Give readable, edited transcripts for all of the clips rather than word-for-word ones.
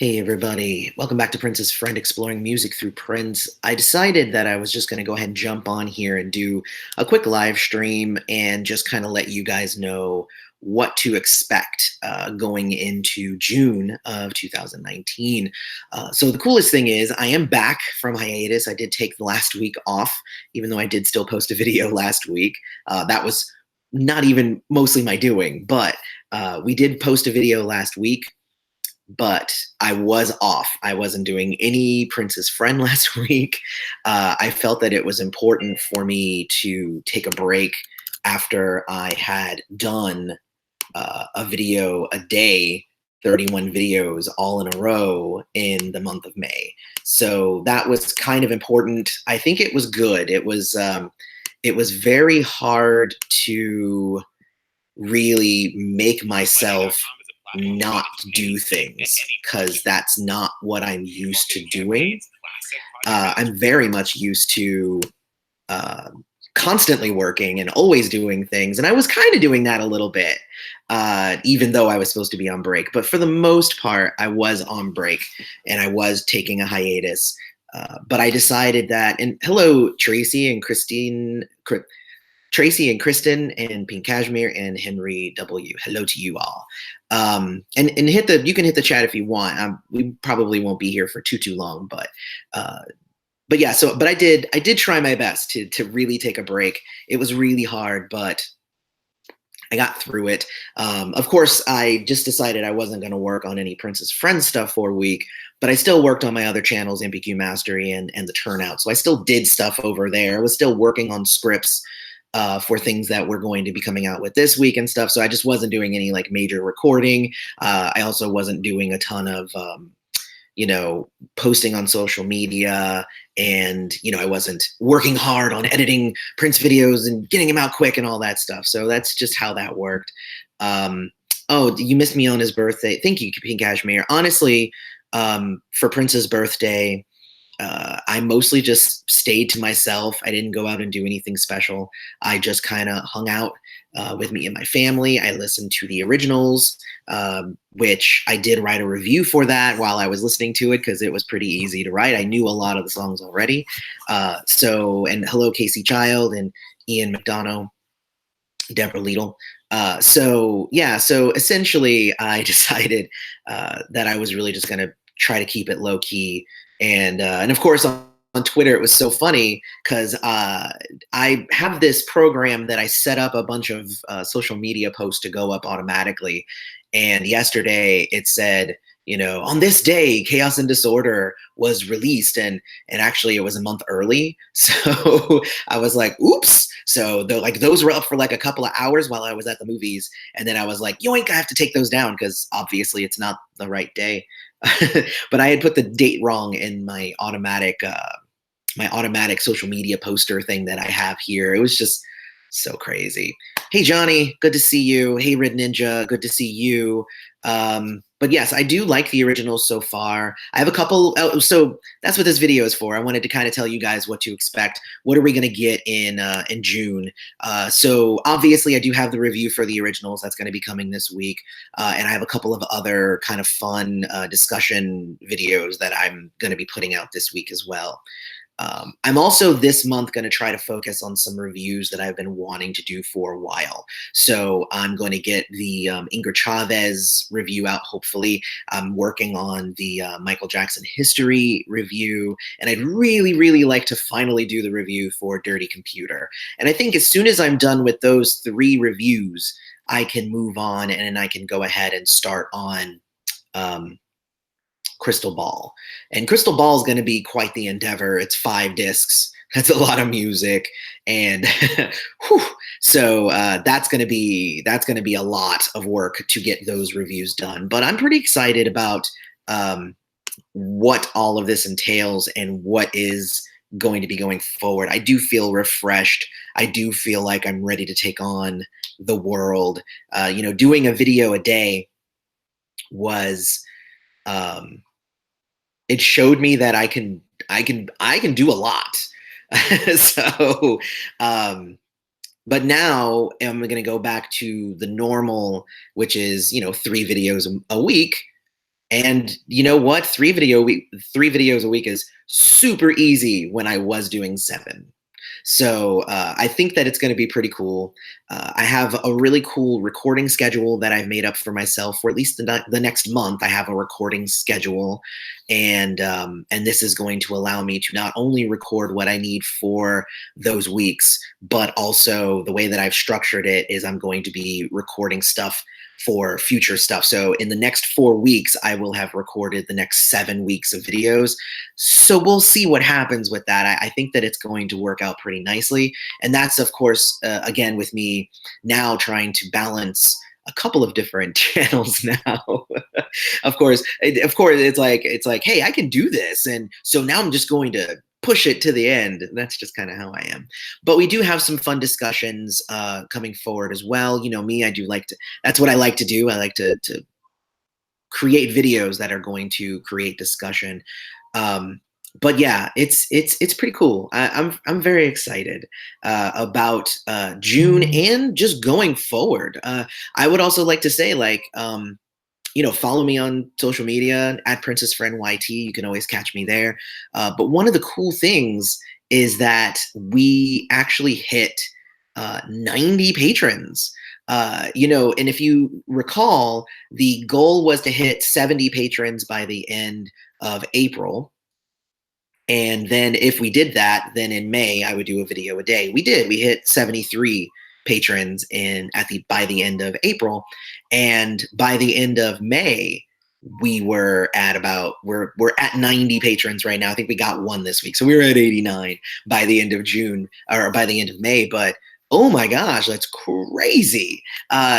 Hey everybody, welcome back to Prince's Friend Exploring Music Through Prince. I decided that I was just going to go ahead and jump on here and do a quick live stream and just kind of let you guys know what to expect going into June of 2019. So the coolest thing is I am back from hiatus. I did take the last week off, even though I did still post a video last week. That was not even mostly my doing, but we did post a video last week, but I was off. I wasn't doing any Prince's Friend last week. I felt that it was important for me to take a break after I had done a video a day, 31 videos all in a row in the month of May. So that was kind of important. I think it was good. It was very hard to really make myself not do things because that's not what I'm used to doing. I'm very much used to uh, constantly working and always doing things. And I was kind of doing that a little bit, even though I was supposed to be on break. But for the most part, I was on break and I was taking a hiatus. But I decided that, and hello, Tracy and Christine. Tracy and Kristen and Pink Cashmere and Henry W. Hello to you all. And you can hit the chat if you want. We probably won't be here for too long, but yeah. But I did try my best to really take a break. It was really hard, but I got through it. Of course, I just decided I wasn't going to work on any Prince's Friends stuff for a week, but I still worked on my other channels, MPQ Mastery and the Turnout. So I still did stuff over there. I was still working on scripts for things that we're going to be coming out with this week and stuff. So I just wasn't doing any like major recording. I also wasn't doing a ton of, posting on social media, and, I wasn't working hard on editing Prince videos and getting them out quick and all that stuff. So that's just how that worked. Oh, you missed me on his birthday. Thank you, Pink Cashmere. Honestly, for Prince's birthday, I mostly just stayed to myself. I didn't go out and do anything special. I just kind of hung out with me and my family. I listened to the originals, which I did write a review for that while I was listening to it because it was pretty easy to write. I knew a lot of the songs already. And hello, Casey Child and Ian McDonough, Deborah Lidl. So essentially I decided that I was really just going to try to keep it low key. And of course on Twitter, it was so funny because I have this program that I set up a bunch of social media posts to go up automatically. And yesterday it said, on this day, Chaos and Disorder was released, and actually it was a month early. So I was like, oops. So those were up for like a couple of hours while I was at the movies, and then I was like, yoink, I have to take those down because obviously it's not the right day. But I had put the date wrong in my automatic social media poster thing that I have here. It was just so crazy. Hey Johnny, good to see you. Hey Red Ninja, good to see you. But yes, I do like the originals so far. I have a couple. So that's what this video is for. I wanted to kind of tell you guys what to expect. What are we going to get in June? So obviously, I do have the review for the originals. That's going to be coming this week, and I have a couple of other kind of fun discussion videos that I'm going to be putting out this week as well. I'm also this month going to try to focus on some reviews that I've been wanting to do for a while. So I'm going to get the Ingrid Chavez review out, hopefully. I'm working on the Michael Jackson history review, and I'd really, really like to finally do the review for Dirty Computer. And I think as soon as I'm done with those 3 reviews, I can move on and I can go ahead and start on Crystal Ball. And Crystal Ball is going to be quite the endeavor. It's 5 discs. That's a lot of music, and so that's going to be a lot of work to get those reviews done. But I'm pretty excited about what all of this entails and what is going to be going forward. I do feel refreshed. I do feel like I'm ready to take on the world. Doing a video a day was. It showed me that I can do a lot. So, but now I'm going to go back to the normal, which is, 3 videos a week. And you know what? 3 videos a week is super easy when I was doing 7. So I think that it's going to be pretty cool. I have a really cool recording schedule that I've made up for myself for at least the next month. I have a recording schedule, and this is going to allow me to not only record what I need for those weeks, but also the way that I've structured it is I'm going to be recording stuff for future stuff. So in the next 4 weeks, I will have recorded the next 7 weeks of videos. So we'll see what happens with that. I think that it's going to work out pretty nicely. And that's, of course, again, with me now trying to balance a couple of different channels now. of course, it's like, hey, I can do this. And so now I'm just going to push it to the end. That's just kind of how I am. But we do have some fun discussions coming forward as well. You know me, I do like to, that's what I like to do. I like to create videos that are going to create discussion. Um, but yeah, it's pretty cool. I'm very excited about June and just going forward. I would also like to say, like, follow me on social media at Princess Friend YT. You can always catch me there. But one of the cool things is that we actually hit 90 patrons. And if you recall, the goal was to hit 70 patrons by the end of April. And then if we did that, then in May I would do a video a day. We did. We hit 73 patrons by the end of April, and by the end of May we're at 90 patrons right now. I think we got one this week, so we were at 89 by the end of June, or by the end of May. But oh my gosh, that's crazy.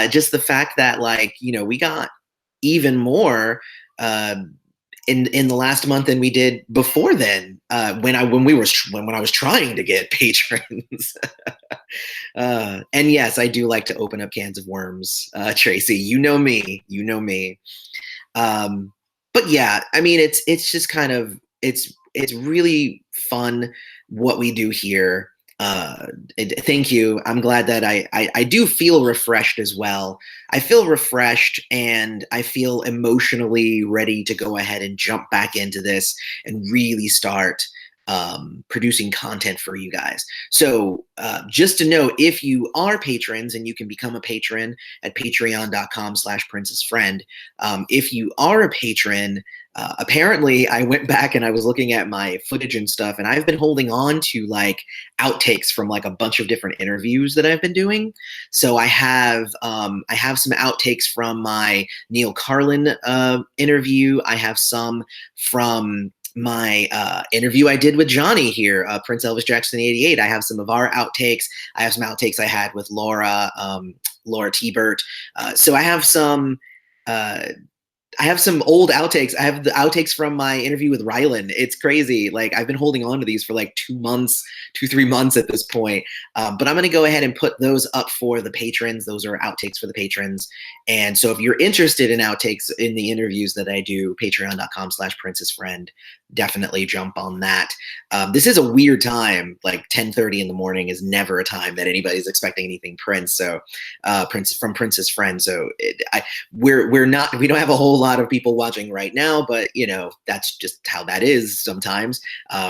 Just the fact that, like, we got even more uh, in the last month than we did before then, when I was trying to get patrons. And yes, I do like to open up cans of worms, Tracy. You know me. But yeah, I mean, it's just kind of, it's really fun what we do here. Thank you. I'm glad that I do feel refreshed as well. I feel refreshed, and I feel emotionally ready to go ahead and jump back into this and really start producing content for you guys. So just to know, if you are patrons, and you can become a patron at patreon.com/princessfriend. If you are a patron, apparently I went back and I was looking at my footage and stuff, and I've been holding on to like outtakes from like a bunch of different interviews that I've been doing. So I have some outtakes from my Neil Carlin interview. I have some from my interview I did with Johnny here, Prince Elvis Jackson 88. I have some of our outtakes. I have some outtakes I had with Laura T-Bert. So I have some old outtakes. I have the outtakes from my interview with Rylan. It's crazy. Like, I've been holding on to these for like 3 months at this point. But I'm going to go ahead and put those up for the patrons. Those are outtakes for the patrons. And so if you're interested in outtakes in the interviews that I do, patreon.com/princessfriend, definitely jump on that. This is a weird time. Like 10:30 in the morning is never a time that anybody's expecting anything Prince. So from Princess Friend. So we don't have a whole lot of people watching right now, but that's just how that is sometimes,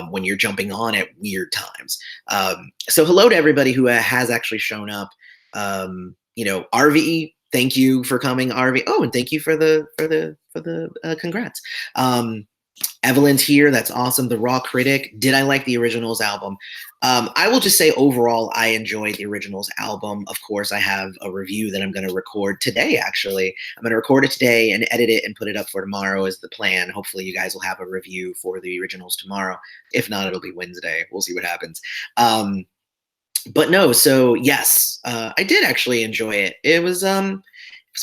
when you're jumping on at weird times. So hello to everybody who has actually shown up. RVE, thank you for coming, RV. Oh, and thank you for the congrats. Evelyn's here. That's awesome. The Raw Critic. Did I like the Originals album? I will just say overall, I enjoyed the Originals album. Of course, I have a review that I'm going to record today, actually. I'm going to record it today and edit it and put it up for tomorrow is the plan. Hopefully, you guys will have a review for the Originals tomorrow. If not, it'll be Wednesday. We'll see what happens. But no, so yes, I did actually enjoy it. It was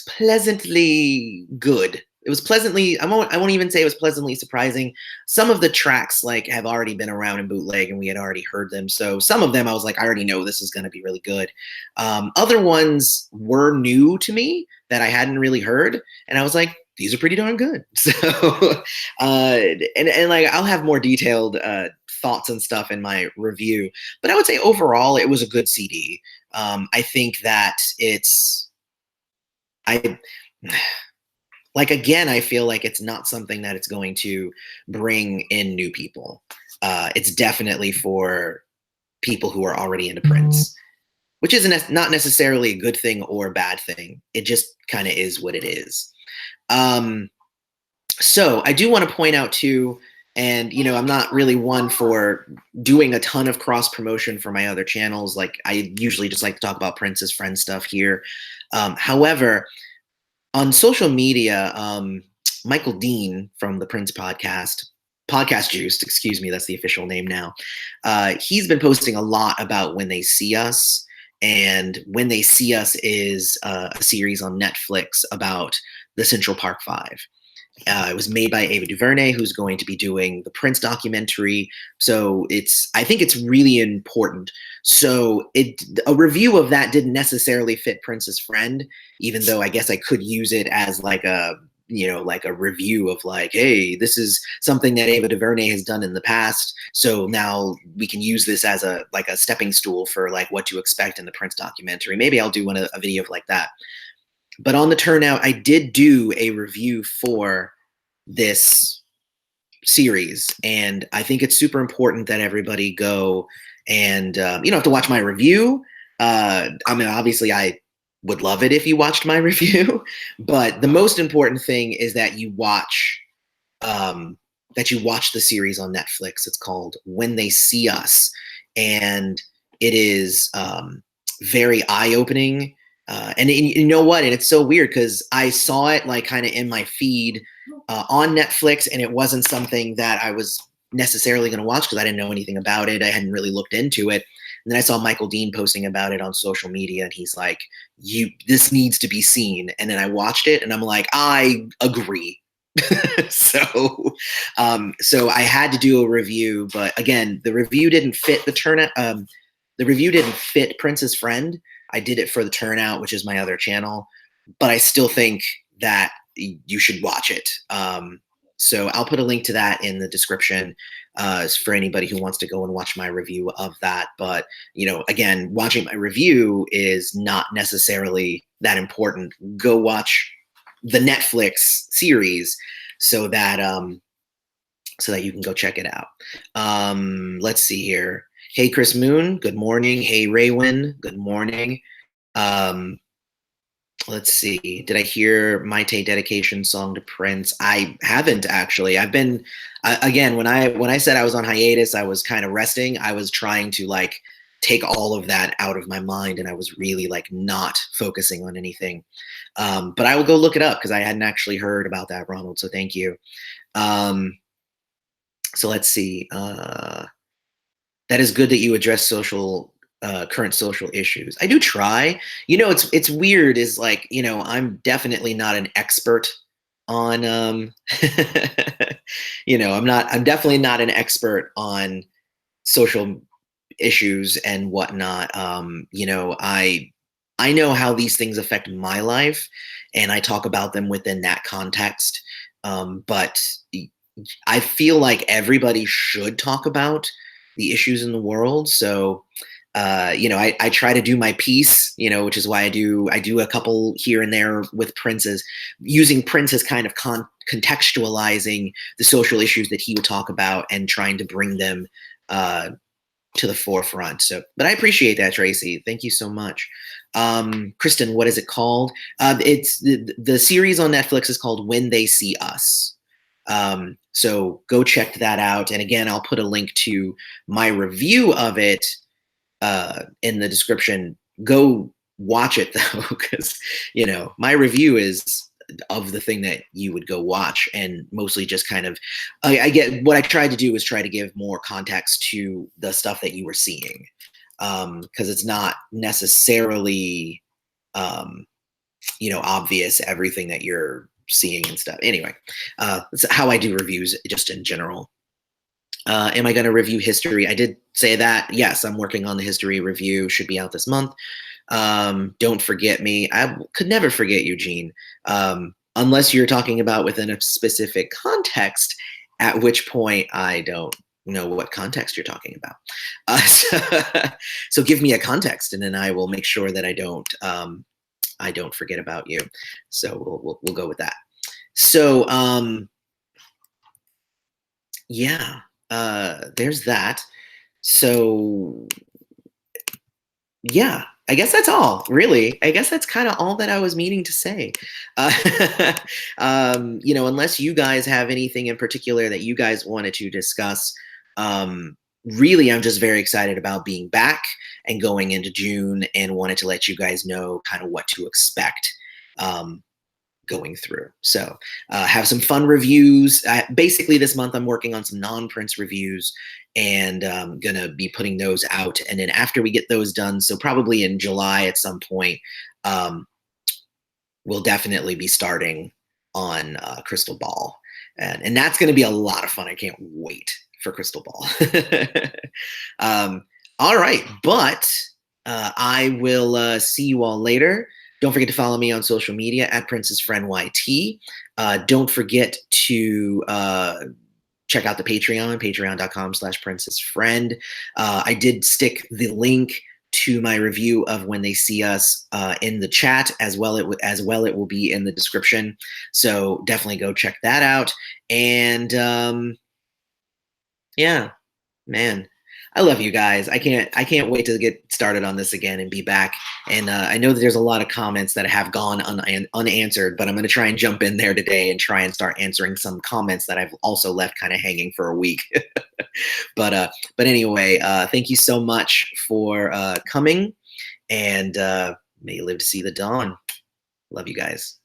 pleasantly good. It was pleasantly, I won't even say it was pleasantly surprising. Some of the tracks like have already been around in bootleg and we had already heard them. So some of them I was like, I already know this is going to be really good. Other ones were new to me that I hadn't really heard. And I was like, these are pretty darn good. So, and like, I'll have more detailed thoughts and stuff in my review. But I would say overall, it was a good CD. I think that like, again, I feel like it's not something that it's going to bring in new people. It's definitely for people who are already into Prince, which isn't not necessarily a good thing or a bad thing. It just kind of is what it is. Um, so I do want to point out too, and I'm not really one for doing a ton of cross promotion for my other channels. Like, I usually just like to talk about Prince's friend stuff here. However, on social media, Michael Dean from the Prince Podcast Juiced, excuse me, that's the official name now. He's been posting a lot about When They See Us. And When They See Us is a series on Netflix about the Central Park Five. It was made by Ava DuVernay, who's going to be doing the Prince documentary. So I think it's really important. So a review of that didn't necessarily fit Prince's friend, even though I guess I could use it as like a review of like, hey, this is something that Ava DuVernay has done in the past. So now we can use this as a stepping stool for like what to expect in the Prince documentary. Maybe I'll do a video like that. But on the turnout, I did do a review for this series, and I think it's super important that everybody go and you don't have to watch my review. I mean, obviously, I would love it if you watched my review, but the most important thing is that you watch the series on Netflix. It's called When They See Us, and it is very eye-opening. And you know what? And it's so weird because I saw it like kind of in my feed on Netflix, and it wasn't something that I was necessarily going to watch because I didn't know anything about it. I hadn't really looked into it. And then I saw Michael Dean posting about it on social media, and he's like, this needs to be seen. And then I watched it, and I'm like, I agree. So I had to do a review, but again, the review didn't fit the turnout. The review didn't fit Prince's friend. I did it for the turnout, which is my other channel, but I still think that you should watch it. So I'll put a link to that in the description for anybody who wants to go and watch my review of that. But, again, watching my review is not necessarily that important. Go watch the Netflix series so that you can go check it out. Let's see here. Hey, Chris Moon, good morning. Hey, Raywin, good morning. Let's see. Did I hear Maite dedication song to Prince? I haven't actually. I've been again when I said I was on hiatus, I was kind of resting. I was trying to like take all of that out of my mind, and I was really like not focusing on anything. But I will go look it up because I hadn't actually heard about that, Ronald. So thank you. So let's see. That is good that you address current social issues. I do try. It's weird is like, I'm definitely not an expert on I'm definitely not an expert on social issues and whatnot. I know how these things affect my life, and I talk about them within that context. But I feel like everybody should talk about the issues in the world. So, I try to do my piece, which is why I do a couple here and there with Prince's, using Prince as kind of contextualizing the social issues that he would talk about and trying to bring them to the forefront. So, but I appreciate that, Tracy. Thank you so much. Kristen, what is it called? It's the series on Netflix is called When They See Us. So go check that out. And again, I'll put a link to my review of it in the description. Go watch it though, because my review is of the thing that you would go watch, and mostly just kind of I get what I tried to do is try to give more context to the stuff that you were seeing, because it's not necessarily obvious everything that you're seeing and stuff. Anyway, that's how I do reviews just in general. Am I going to review history? I did say that. Yes, I'm working on the history review. Should be out this month. Don't forget me. I could never forget Eugene, unless you're talking about within a specific context, at which point I don't know what context you're talking about. So give me a context, and then I will make sure that I don't forget about you. So we'll go with that. So yeah, there's that. So yeah, I guess that's all, really. I guess that's kind of all that I was meaning to say. Uh, unless you guys have anything in particular that you guys wanted to discuss, um, really, I'm just very excited about being back and going into June and wanted to let you guys know kind of what to expect. Um, Going through. So have some fun reviews. Basically, this month I'm working on some non-Prince reviews and gonna be putting those out. And then after we get those done, so probably in July at some point, um, we'll definitely be starting on Crystal Ball, and that's gonna be a lot of fun. I can't wait for Crystal Ball. um, all right, but I will see you all later. Don't forget to follow me on social media at Princess Friend YT. Don't forget to check out the Patreon, patreon.com/Princess Friend. I did stick the link to my review of When They See Us in the chat as well. It will be in the description. So definitely go check that out. And yeah, man, I love you guys. I can't wait to get started on this again and be back. And I know that there's a lot of comments that have gone unanswered, but I'm going to try and jump in there today and try and start answering some comments that I've also left kind of hanging for a week. But anyway, thank you so much for coming, and may you live to see the dawn. Love you guys.